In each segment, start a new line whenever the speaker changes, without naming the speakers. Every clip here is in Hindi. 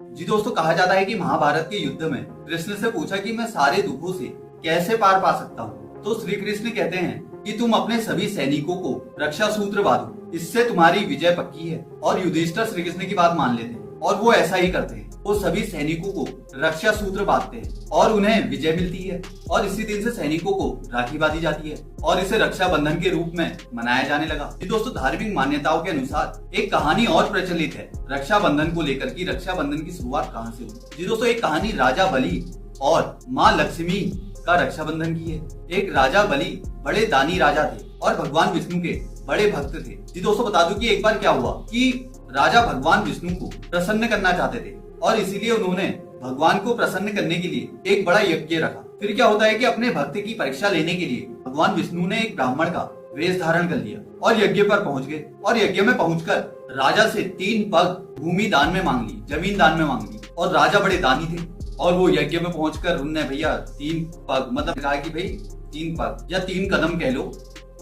जी दोस्तों, कहा जाता है कि महाभारत के युद्ध में कृष्ण से पूछा कि मैं सारे दुखों से कैसे पार पा सकता हूँ। तो श्री कृष्ण कहते हैं कि तुम अपने सभी सैनिकों को रक्षा सूत्र बांधो, इससे तुम्हारी विजय पक्की है। और युधिष्ठिर श्री कृष्ण की बात मान लेते हैं और वो ऐसा ही करते हैं। वो सभी सैनिकों को रक्षा सूत्र बांधते हैं और उन्हें विजय मिलती है। और इसी दिन से सैनिकों को राखी बांधी जाती है और इसे रक्षाबंधन के रूप में मनाया जाने लगा। जी दोस्तों, धार्मिक मान्यताओं के अनुसार एक कहानी और प्रचलित है रक्षाबंधन को लेकर कि रक्षाबंधन की शुरुआत कहाँ से हुई। जी दोस्तों, एक कहानी राजा बलि और माँ लक्ष्मी का रक्षाबंधन की है। एक राजा बलि बड़े दानी राजा थे और भगवान विष्णु के बड़े भक्त थे। जी दोस्तों, बता दूं कि एक बार क्या हुआ कि राजा भगवान विष्णु को प्रसन्न करना चाहते थे और इसीलिए उन्होंने भगवान को प्रसन्न करने के लिए एक बड़ा यज्ञ रखा। फिर क्या होता है कि अपने भक्त की परीक्षा लेने के लिए भगवान विष्णु ने एक ब्राह्मण का वेश धारण कर लिया और यज्ञ पर पहुंच गए। और यज्ञ में पहुंचकर राजा से 3 पग भूमि दान में मांग ली, जमीन दान में मांग ली। और राजा बड़े दानी थे और वो यज्ञ में पहुंचकर उनने भैया 3 पग मतलब कहा कि भाई 3 पग या 3 कदम कह लो,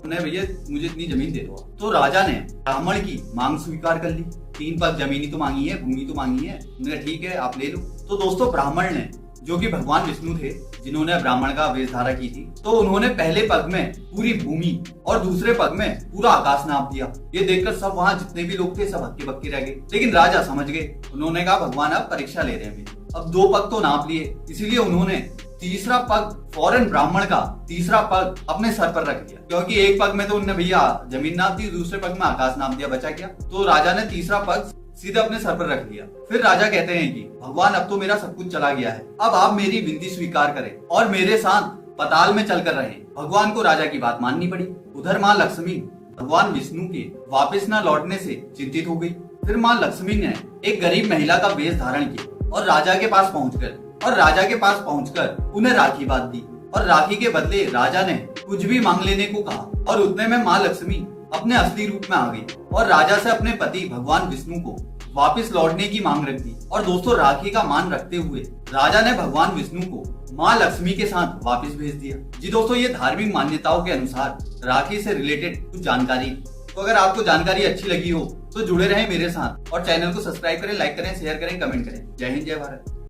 उन्हें भैया मुझे इतनी जमीन दे दो। तो राजा ने ब्राह्मण की मांग स्वीकार कर ली। 3 पग जमीन तो मांगी है, भूमि तो मांगी है। उन्होंने ठीक है आप ले लो। तो दोस्तों, ब्राह्मण ने, जो कि भगवान विष्णु थे जिन्होंने ब्राह्मण का वेश धारा की थी, तो उन्होंने पहले पग में पूरी भूमि और दूसरे पग में पूरा आकाश नाप दिया। ये देखकर सब वहाँ जितने भी लोग थे सब हक्के बक्के रह गए। लेकिन राजा समझ गए, उन्होंने कहा भगवान अब परीक्षा ले रहे हैं। अब 2 पग तो नाप लिए, इसीलिए उन्होंने तीसरा पग फौरन ब्राह्मण का तीसरा पग अपने सर पर रख दिया, क्योंकि एक पग में तो उन्होंने भैया जमीन नाप दी, दूसरे पग में आकाश नाप दिया, बचा क्या। तो राजा ने तीसरा पग सीधे अपने सर पर रख दिया। फिर राजा कहते हैं कि भगवान अब तो मेरा सब कुछ चला गया है, अब आप मेरी विनती स्वीकार करें और मेरे साथ पताल में चलकर रहें। भगवान को राजा की बात माननी पड़ी। उधर माँ लक्ष्मी भगवान विष्णु के वापस न लौटने से चिंतित हो गई। फिर माँ लक्ष्मी ने एक गरीब महिला का वेश धारण किया और राजा के पास पहुंचकर उन्हें राखी बांध दी। और राखी के बदले राजा ने कुछ भी मांग लेने को कहा और उतने में माँ लक्ष्मी अपने असली रूप में आ गई और राजा से अपने पति भगवान विष्णु को वापस लौटने की मांग रख दी। और दोस्तों, राखी का मान रखते हुए राजा ने भगवान विष्णु को माँ लक्ष्मी के साथ वापस भेज दिया। जी दोस्तों, ये धार्मिक मान्यताओं के अनुसार राखी से रिलेटेड कुछ जानकारी। तो अगर आपको जानकारी अच्छी लगी हो तो जुड़े रहें मेरे साथ और चैनल को सब्सक्राइब करें, लाइक करें, शेयर करें, कमेंट करें। जय हिंद, जय भारत।